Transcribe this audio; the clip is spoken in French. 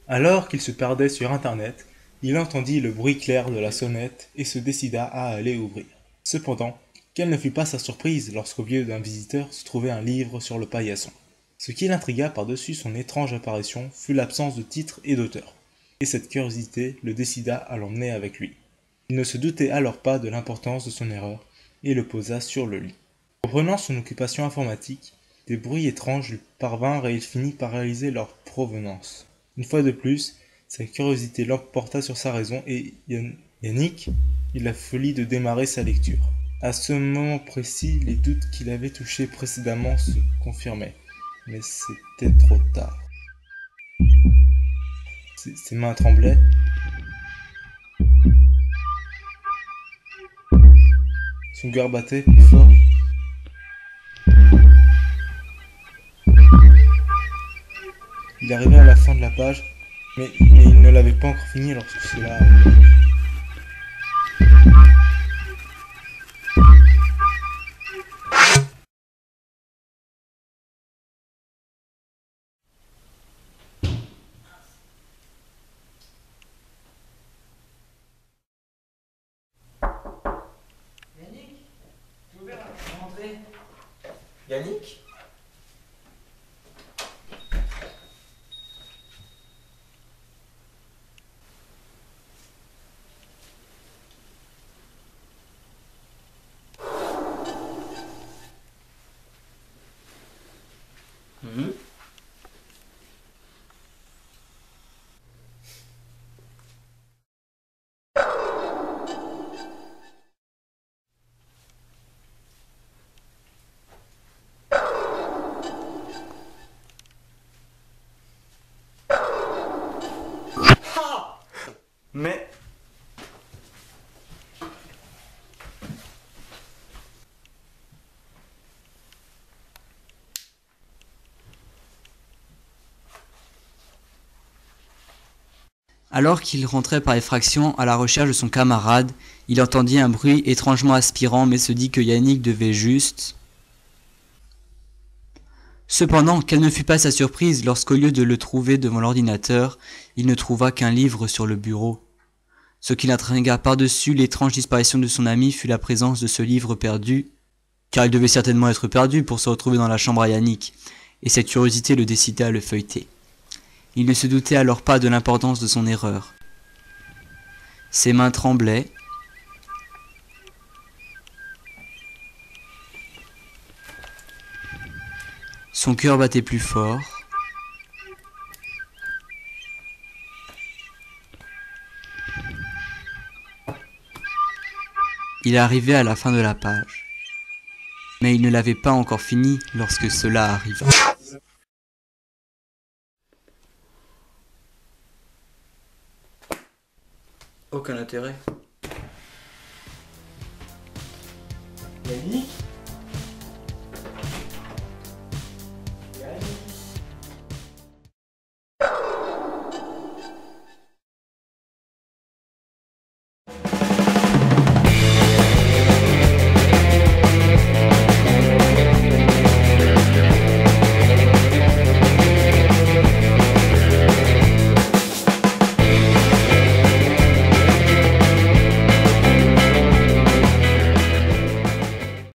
Alors qu'il se perdait sur Internet, il entendit le bruit clair de la sonnette et se décida à aller ouvrir. Cependant, quelle ne fut pas sa surprise lorsqu'au milieu d'un visiteur se trouvait un livre sur le paillasson. Ce qui l'intrigua par-dessus son étrange apparition fut l'absence de titre et d'auteur, et cette curiosité le décida à l'emmener avec lui. Il ne se doutait alors pas de l'importance de son erreur et le posa sur le lit. Reprenant son occupation informatique, des bruits étranges lui parvinrent et il finit par réaliser leur provenance. Une fois de plus, sa curiosité l'emporta sur sa raison et Yannick eut la folie de démarrer sa lecture. À ce moment précis, les doutes qu'il avait touchés précédemment se confirmaient. Mais c'était trop tard. Ses mains tremblaient. Son cœur battait plus fort. Il arrivait à la fin de la page, mais il ne l'avait pas encore fini lorsque cela arriva. Yannick, tu ouvert à rentrer. Yannick? Mais... Alors qu'il rentrait par effraction à la recherche de son camarade, il entendit un bruit étrangement aspirant mais se dit que Yannick devait juste... Cependant, quelle ne fut pas sa surprise lorsqu'au lieu de le trouver devant l'ordinateur, il ne trouva qu'un livre sur le bureau. Ce qui l'intrigua par-dessus l'étrange disparition de son ami fut la présence de ce livre perdu, car il devait certainement être perdu pour se retrouver dans la chambre à Yannick, et cette curiosité le décida à le feuilleter. Il ne se doutait alors pas de l'importance de son erreur. Ses mains tremblaient. Son cœur battait plus fort. Il arrivait à la fin de la page. Mais il ne l'avait pas encore fini lorsque cela arriva. Aucun intérêt. Yannick ?